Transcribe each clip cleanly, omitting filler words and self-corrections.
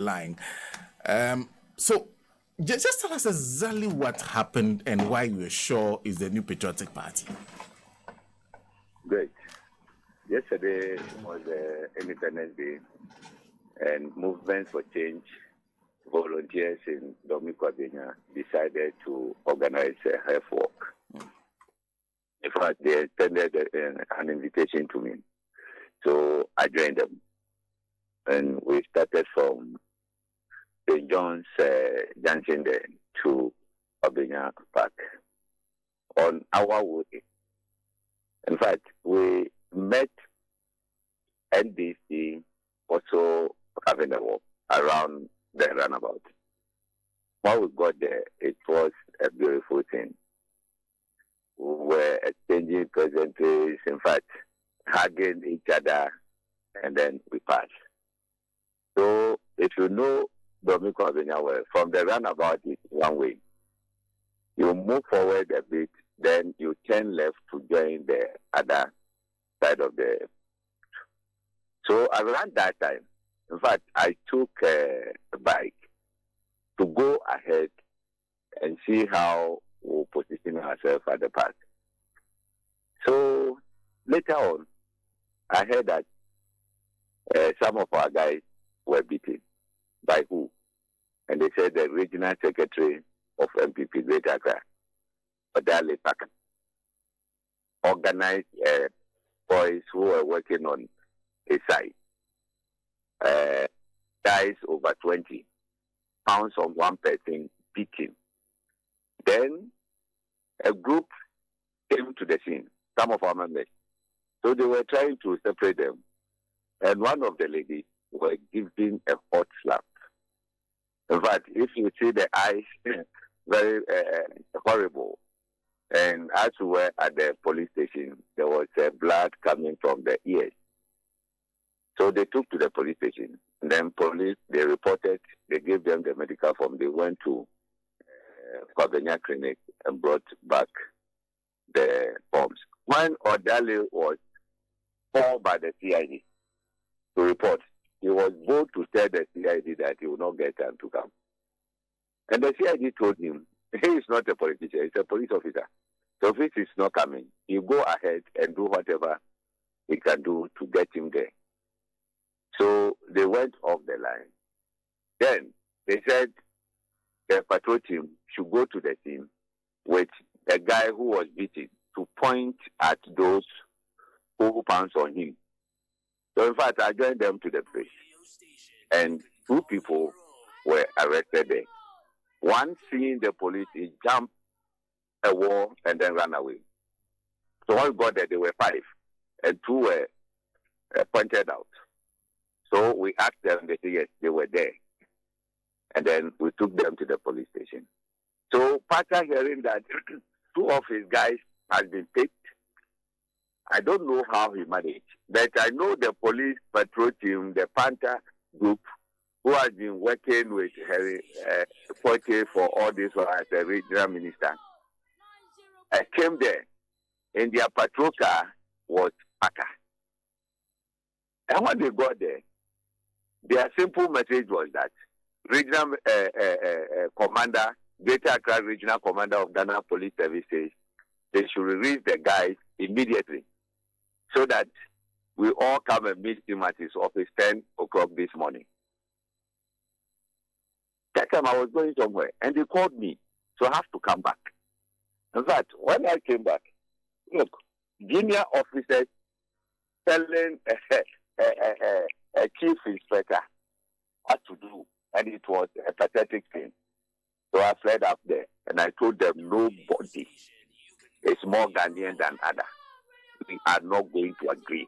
line. So just tell us exactly what happened and why you were sure is the New Patriotic Party. Great. Yesterday was Independence Day, and Movement for Change volunteers in Dominicana decided to organize a health walk. In fact, they extended an invitation to me. So I joined them. And we started from St. John's Junction there to Obenya Park on our way. In fact, we met NDC also having a walk around the runabout. When we got there, it was a beautiful thing. We were exchanging pleasantries, in fact, hugging each other, and then we passed. So if you know Domingo Avenue well, from the runabout is one way. You move forward a bit, then you turn left to join the other side of the. So around that time, in fact, I took a bike to go ahead and see how we'll position ourselves at the park. So later on, I heard that some of our guys were beaten. By who? And they said the regional secretary of MPP Greater Accra, Odale Paka, organized boys who were working on his side. Guys over 20 pounds on one person beating. Then a group came to the scene, some of our members. So they were trying to separate them. And one of the ladies were giving a hot slap. In fact, if you see the eyes, very horrible. And as we were at the police station, there was blood coming from the ears. So they took to the police station. And then police, they reported, they gave them the medical form. They went to Kwabenya Clinic and brought back the forms. When Odale was called by the CID to report, he was bold to tell the CID that he would not get time to come. And the CID told him, he is not a politician, he's a police officer. So if it is not coming, you go ahead and do whatever he can do to get him there. So they went off the line. Then they said the patrol team should go to the scene with a guy who was beaten to point at those who pounced on him. So in fact, I joined them to the place. And 2 people were arrested there. One, seeing the police, he jumped a wall and then ran away. So when we got there, there were 5. And 2 were pointed out. So we asked them, they said yes, they were there. And then we took them to the police station. So after hearing that 2 of his guys had been picked, I don't know how he managed, but I know the police patrol team, the Panther group, who has been working with Harry Forte for all this while as a regional minister, came there, and their patrol car was Paka. And when they got there, their simple message was that regional commander, Greater Accra Regional Commander of Ghana Police Services, they should release the guys immediately so that we all come and meet him at his office 10 o'clock this morning. That time I was going somewhere and they called me, so I have to come back. In fact, when I came back, look, junior officers telling a chief inspector what to do, and it was a pathetic thing. So I fled up there and I told them nobody is more Ghanaian than other. We are not going to agree.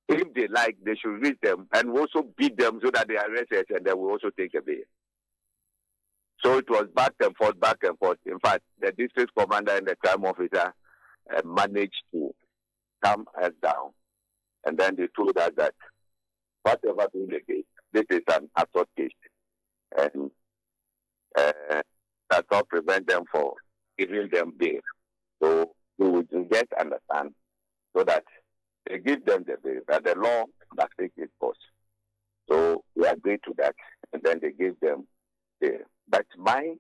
If they like, they should reach them and also beat them so that they arrest us and they will also take a bail. So it was back and forth, back and forth. In fact, the district commander and the crime officer managed to calm us down. And then they told us that whatever being the case, this is an assault case. And that will prevent them from giving them bail. So we will just understand so that they give them the bail, that the law must take its course. So we agreed to to that, and then they gave them the. But my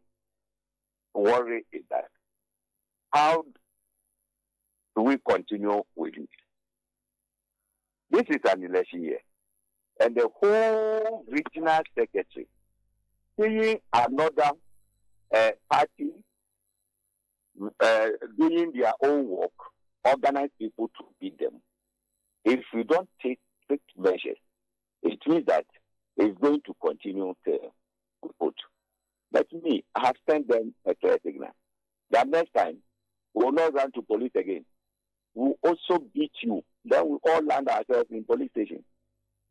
worry is that how do we continue with it? This is an election year, and the whole regional secretary seeing another party doing their own work, organize people to beat them. If we don't take strict measures, it means that it's going to continue to vote. But me, I have sent them a clear signal. That next time, we will not run to police again. We will also beat you. Then we all land ourselves in police station.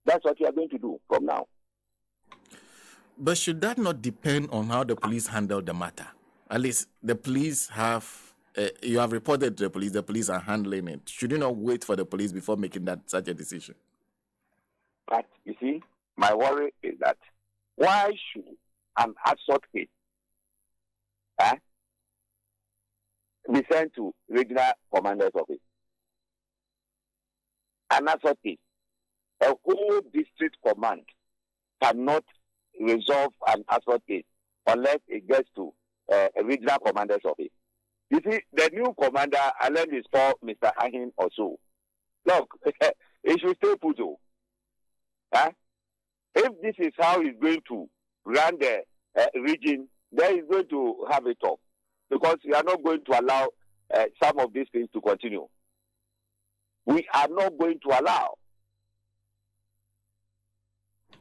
That's what we are going to do from now. But should that not depend on how the police handle the matter? At least the police have, you have reported to the police are handling it. Should you not wait for the police before making such a decision? But you see, my worry is that why should an assault case be sent to regional commander's office? An assault case. A whole district command cannot resolve an assault case unless it gets to a regional commander's office. You see, the new commander, Alan is called Mr. Ahin or so. Look, he should stay put. If this is how he's going to run the region, then he's going to have it tough. Because we are not going to allow some of these things to continue. We are not going to allow.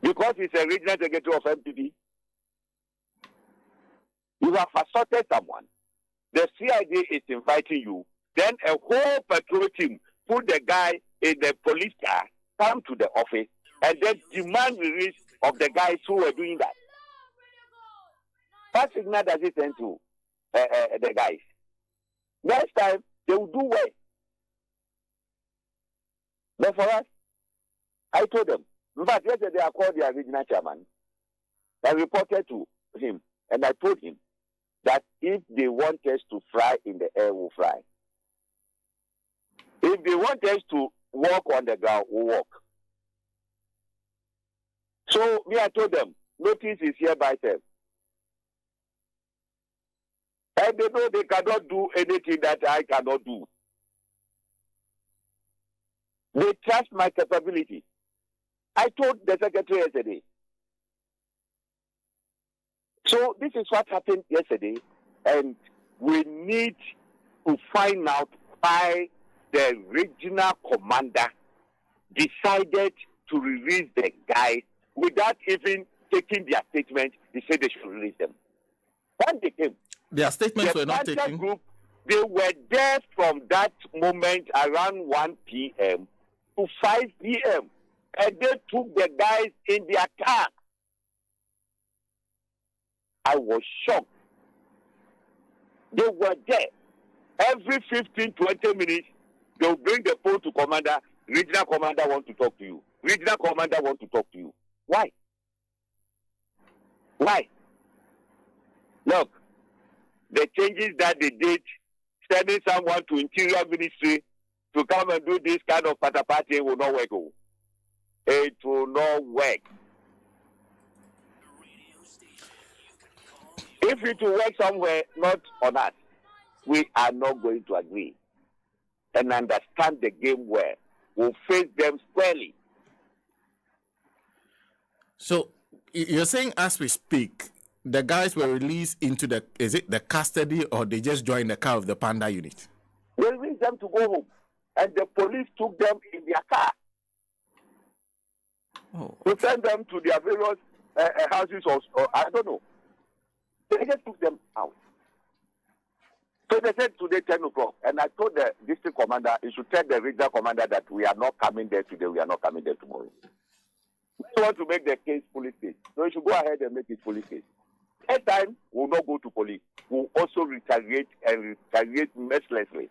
Because he's a regional secretary of MPP. You have assaulted someone. The CID is inviting you. Then a whole patrol team put the guy in the police car, come to the office, and then demand release of the guys who were doing that. What signal does it send to the guys? Next time, they will do well. But for us, I told them. In fact, yesterday I called the regional chairman. I reported to him, and I told him that if they want us to fly in the air, we'll fly. If they want us to walk on the ground, we'll walk. So me, I told them, notice is hereby served. And they know they cannot do anything that I cannot do. They trust my capability. I told the secretary yesterday. So this is what happened yesterday, and we need to find out why the regional commander decided to release the guys without even taking their statement. He said they should release them. When they came, their statements were not taken. Group, they were there from that moment around 1 p.m. to 5 p.m. and they took the guys in their car. I was shocked. They were there. Every 15, 20 minutes, they'll bring the phone to commander. Regional commander want to talk to you. Regional commander want to talk to you. Why? Why? Look, the changes that they did, sending someone to Interior Ministry to come and do this kind of patapati will not work. It will not work. If it will work somewhere, not on us, we are not going to agree and understand the game where we'll face them squarely. So you're saying as we speak, the guys were released into the custody, or they just joined the car of the Panda unit? They released them to go home, and the police took them in their car to send them to their various houses or I don't know. They just took them out. So they said today 10 o'clock, and I told the district commander he should tell the regional commander that we are not coming there today, we are not coming there tomorrow. We want to make the case police case. So we should go ahead and make it police case. Next time, we will not go to police. We will also retaliate and retaliate mercilessly.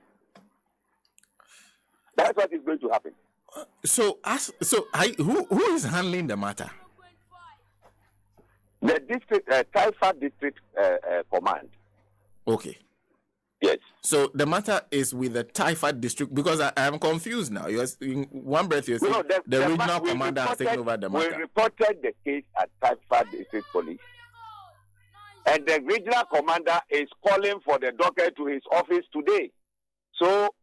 That's what is going to happen. Who is handling the matter? The district, Taifa district command. Okay. Yes. So the matter is with the Taifa district, because I am confused now. You're in one breath you're saying the regional commander has taken over the matter. We reported the case at Taifa District Police, and the regional commander is calling for the docket to his office today. So,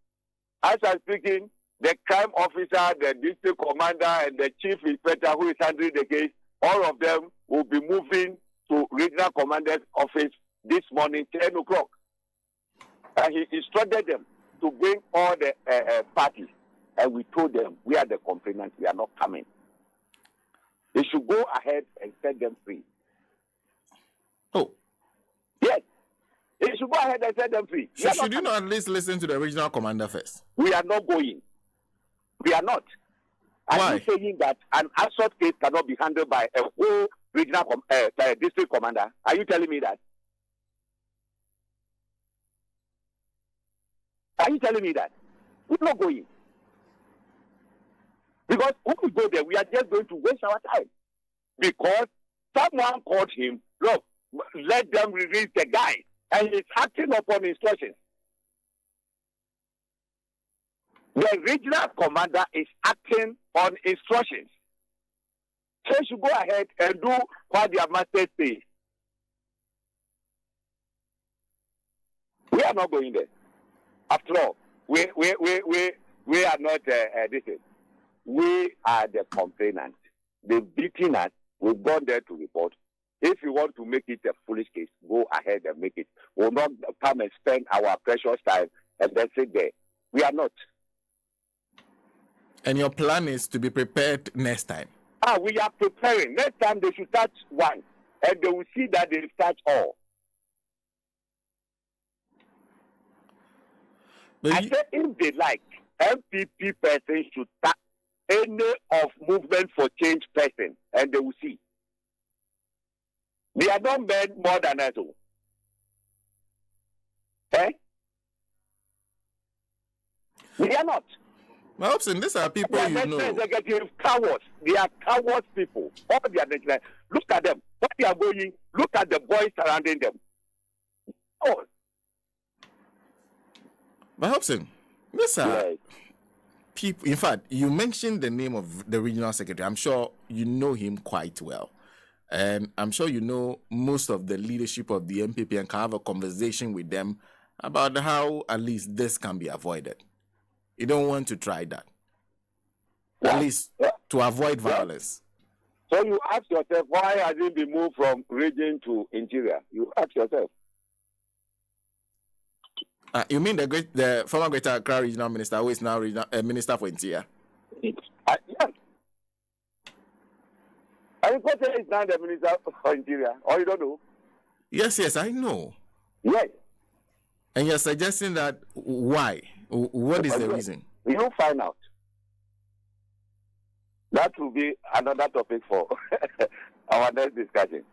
as I'm speaking, the crime officer, the district commander, and the chief inspector who is handling the case, all of them will be moving to regional commander's office this morning, 10 o'clock. And he instructed them to bring all the parties. And we told them, we are the complainants, we are not coming. They should go ahead and set them free. Oh. Yes. They should go ahead and set them free. So should you not at least listen to the regional commander first? We are not going. We are not. Why? Are you saying that an assault case cannot be handled by a whole regional district commander? Are you telling me that? Are you telling me that? We're not going. Because when we go there, we are just going to waste our time. Because someone called him, look, let them release the guy. And he's acting upon instructions. The regional commander is acting on instructions. So you should go ahead and do what their master says. We are not going there. After all, we are not this is. We are the complainants. They've beaten us. We've gone there to report. If you want to make it a foolish case, go ahead and make it. We'll not come and spend our precious time and then sit there. We are not. And your plan is to be prepared next time? We are preparing. Next time they should touch one, and they will see that they touch all. I say if they like, MPP person should touch any of movement for change person, and they will see. They are not men more than us. Eh? They are not. Hopeson, these are people you know. Executive cowards. They are cowards people. All they are look at them. What they are going, look at the boys surrounding them. Oh. But Hopeson, these are people. In fact, you mentioned the name of the regional secretary. I'm sure you know him quite well. And I'm sure you know most of the leadership of the MPP and can have a conversation with them about how at least this can be avoided. You don't want to try that. At least to avoid violence. So you ask yourself, why has it been moved from region to interior? You ask yourself. You mean the former Greater Accra regional minister, who is now minister for interior? Yes. I suppose he's now the minister for interior, or you don't know? Yes, I know. Yes. And you're suggesting that why? What is the reason? You'll find out. That will be another topic for our next discussion.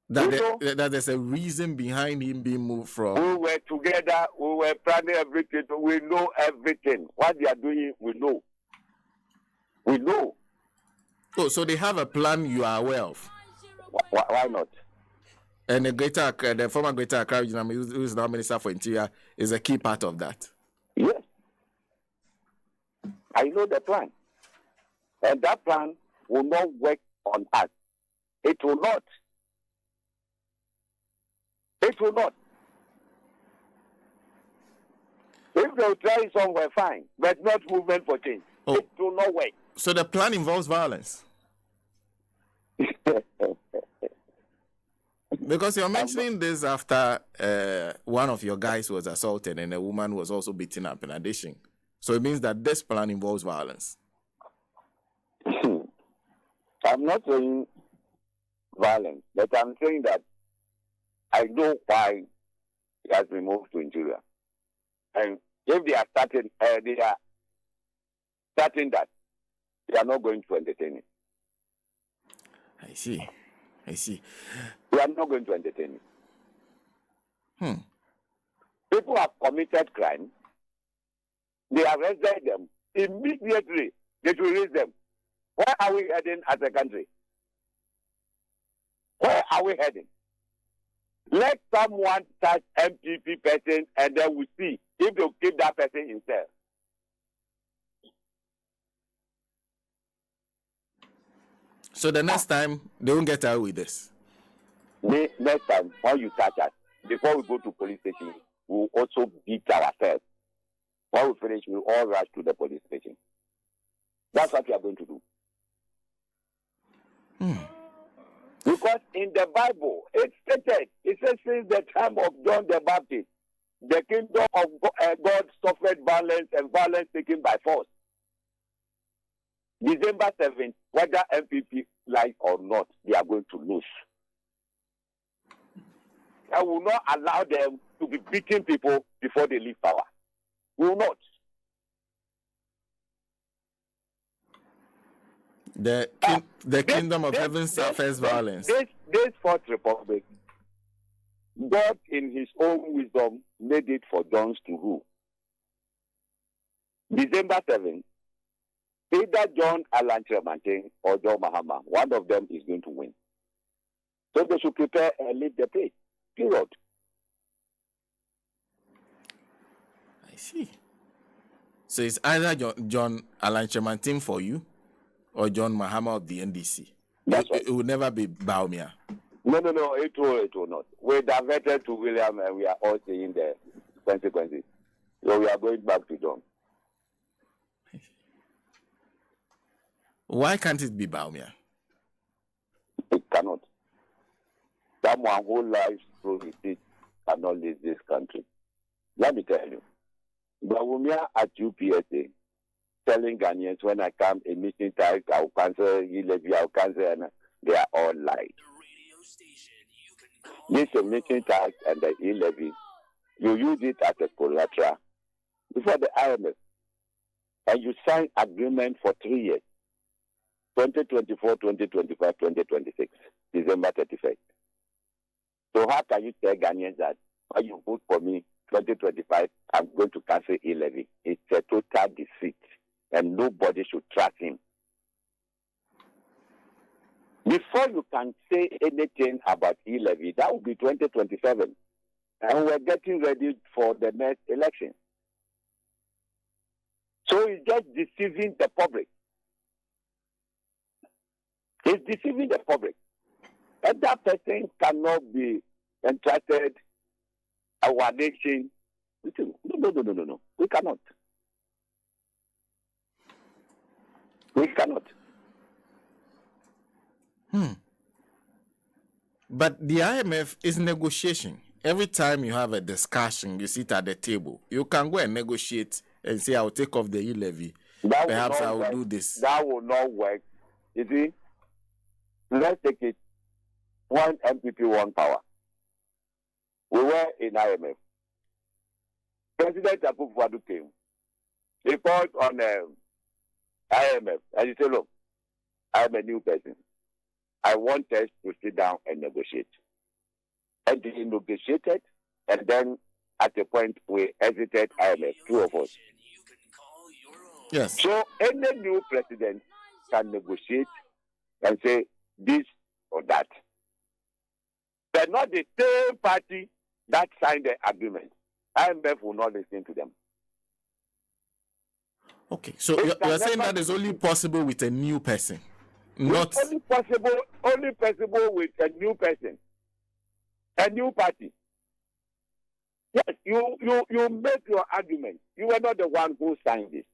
That there's a reason behind him being moved from. We were together, we were planning everything, we know everything. What they are doing, we know. We know. Oh, so they have a plan you are aware of? Why not? And the former Greater Accra regional, who is now Minister for Interior, is a key part of that. Yes. I know the plan. And that plan will not work on us. It will not. It will not. If they'll try somewhere, fine. But not movement for change. Oh. It will not work. So the plan involves violence? Because you're mentioning this after one of your guys was assaulted and a woman was also beaten up in addition. So it means that this plan involves violence. I'm not saying violence, but I'm saying that I know why he has been moved to interior. And if they are starting that, they are not going to entertain it. I see. We are not going to entertain it. People have committed crime. They arrested them. Immediately, they should release them. Where are we heading as a country? Where are we heading? Let someone touch MPP person, and then we see if they'll keep that person himself. So the next time they won't get away with this. Next time when you touch us, before we go to police station, we'll also beat ourselves. When we finish, we'll all rush to the police station. That's what we are going to do. Because in the Bible, it stated, it says since the time of John the Baptist, the kingdom of God suffered violence and violence taken by force. December 7th, whether MPP like or not, they are going to lose. I will not allow them to be beating people before they leave power. We will not. The kingdom of heaven suffers violence. This Fourth Republic, God in his own wisdom made it for Johns to rule. December 7th, either John Alan Tremantin or John Mahama, one of them is going to win. So they should prepare and leave the place. Period. I see. So it's either John Alan Tremantin for you or John Mahama of the NDC. That's right. It will never be Baumia. No, it will not. We diverted to William and we are all seeing the consequences. So we are going back to John. Why can't it be Baumia? It cannot. Someone who lies through his teeth cannot leave this country. Let me tell you. Baumia at UPSA telling Ghanaians when I come a meeting type, I'll cancel E-levy, I'll cancel, and they are all lies. This meeting type and the E-levy, you use it as a collateral before the IMF, and you sign agreement for 3 years, 2024, 2025, 2026, December 31st. So how can you tell Ghanaians that when you vote for me 2025, I'm going to cancel E-levy? It's a total deceit, and nobody should trust him. Before you can say anything about E-levy, that will be 2027. And we're getting ready for the next election. So he's just deceiving the public. He's deceiving the public. And that person cannot be entrusted our nation. No. We cannot. We cannot. But the IMF is negotiation. Every time you have a discussion, you sit at the table. You can go and negotiate and say, I'll take off the E-levy. Perhaps I will do this. That will not work. You see, let's take it. One MPP, one power. We were in IMF. President Akufo-Addo came. He called on IMF and he said, look, I'm a new person. I want us to sit down and negotiate. And he negotiated, and then at a point we exited IMF, two of us. Yes. So any new president can negotiate and say this or that. They're not the same party that signed the agreement. IMF will not listen to them. Okay, so you're saying that is only possible with a new person, not only possible with a new person, a new party. Yes, you make your argument. You were not the one who signed this,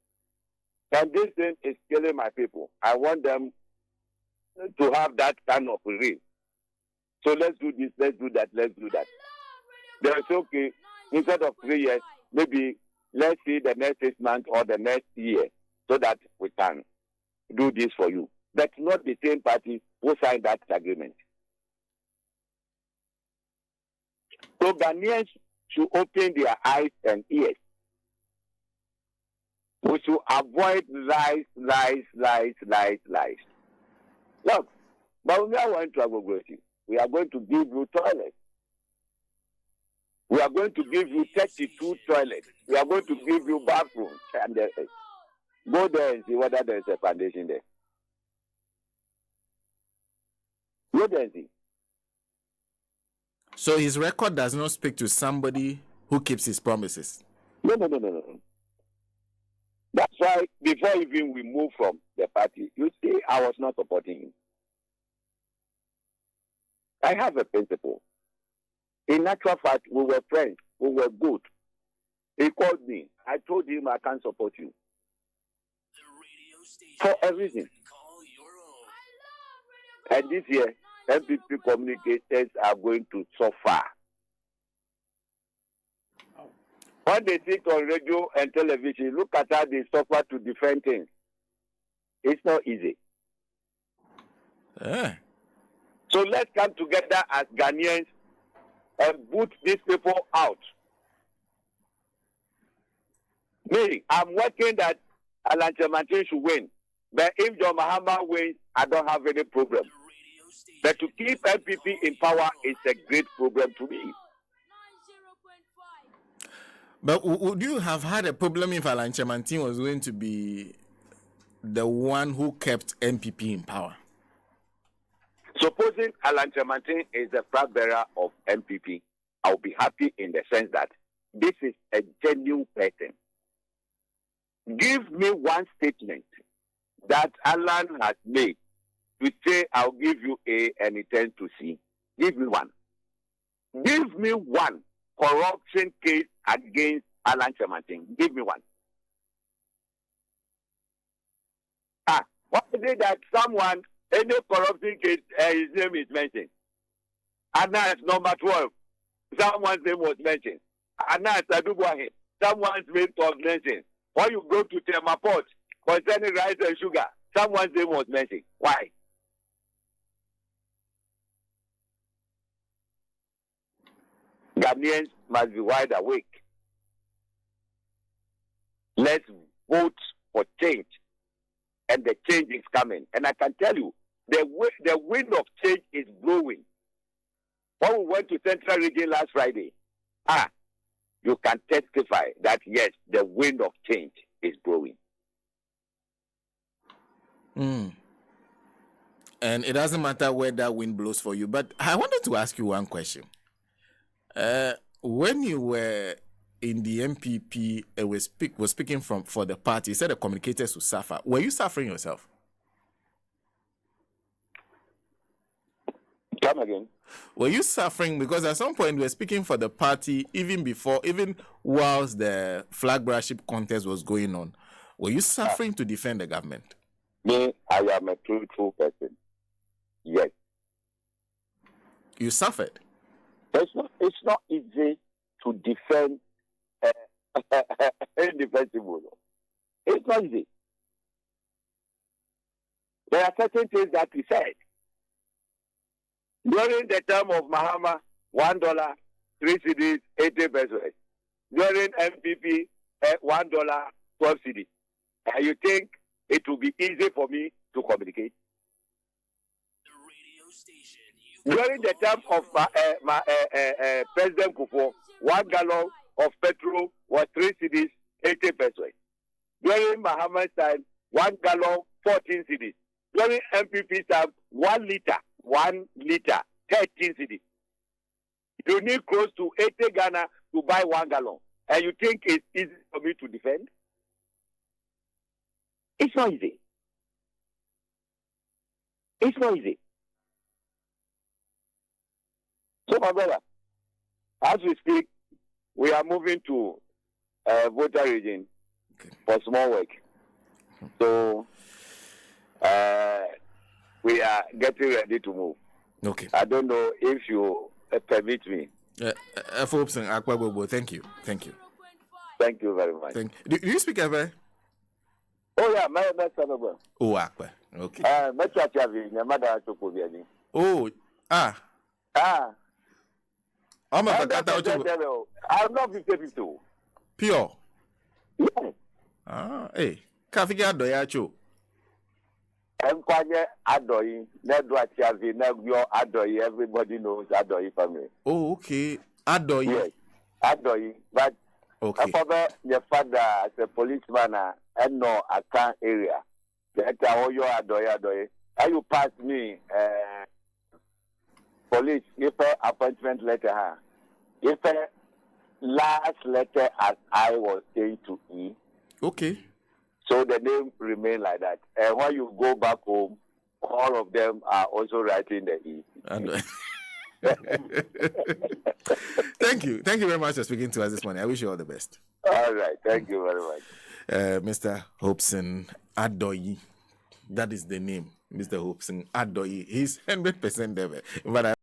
and this thing is killing my people. I want them to have that kind of relief. So let's do this, let's do that, let's do that. Then it's okay. Instead of 3 years, maybe let's see the next 6 months or the next year so that we can do this for you. That's not the same party who signed that agreement. So Ghanaians should open their eyes and ears. We should avoid lies. Look, but we are going to Agogresi. We are going to give you toilets. We are going to give you 32 toilets. We are going to give you bathrooms. And go there and see whether there is a foundation there. Go there and see. So his record does not speak to somebody who keeps his promises. No. That's why before even we move from the party, you see, I was not supporting him. I have a principle. In actual fact, we were friends. We were good. He called me. I told him I can't support you. For a reason. And this year, MPP communicators are going to suffer. When they sit on radio and television, look at how they suffer to defend things. It's not easy. So let's come together as Ghanaians and boot these people out. Me, I'm working that Alan Chemantin should win. But if John Mahama wins, I don't have any problem. But to keep MPP in power is a great problem to me. But would you have had a problem if Alan Chemantin was going to be the one who kept MPP in power? Supposing Alan Chemantin is the flag bearer of MPP, I'll be happy in the sense that this is a genuine person. Give me one statement that Alan has made to say, I'll give you A and it turns to C. Give me one. Give me one corruption case against Alan Chemantin. Give me one. What is it that someone, any corruption case, his name is mentioned? Anas number 12. Someone's name was mentioned. Anas Adubuahi. Someone's name was mentioned. When you go to Temaport concerning rice and sugar, someone's name was mentioned. Why? Ghanaians must be wide awake. Let's vote for change. And the change is coming. And I can tell you, the wind of change is blowing. When we went to Central Region last Friday, you can testify that yes, the wind of change is blowing. And it doesn't matter where that wind blows for you. But I wanted to ask you one question. When you were in the MPP, was speaking for the party, you said the communicators would suffer. Were you suffering yourself? Come again. Were you suffering? Because at some point you were speaking for the party, even whilst the flag bearership contest was going on. Were you suffering to defend the government? Me, I am a truthful person. Yes. You suffered? It's not easy to defend indefensible. It's not easy. There are certain things that he said. During the term of Mahama, $1, 3 cedis, 80 pesos. During MPP, $1, 12 cedis. And you think it will be easy for me to communicate? During the term of President Kufuor, 1 gallon of petrol was 3 cedis, 80 pesos. During Mahama's time, 1 gallon, 14 cedis. During MPP's time, 1 liter, 13 cedis. You need close to 80 Ghana to buy 1 gallon. And you think it's easy for me to defend? It's not easy. It's not easy. So, my brother, as we speak, we are moving to voter region for small work. So, we are getting ready to move. Okay. I don't know if you permit me. Hopeson Adorye, thank you. Thank you. Thank you very much. Do you speak ever? Oh, yeah, my son. Oh, Akwa. Okay. Oh, I'm not 50-50. Pure. Yes. Hey, Kafiki Adorye Acho. Adorye, Adorye, everybody knows Adorye family. Oh, okay. Adorye. Yes, Adorye. But okay. Your father as a policeman and no Accra area. That all your Adorye. How you pass me police, if a appointment letter, if a last letter as I was saying to E. Okay. So the name remain like that. And when you go back home, all of them are also writing the E. Thank you. Thank you very much for speaking to us this morning. I wish you all the best. All right. Thank you very much. Mr. Hopeson Adorye. That is the name. Mr. Hopeson Adorye. He's 100% there. But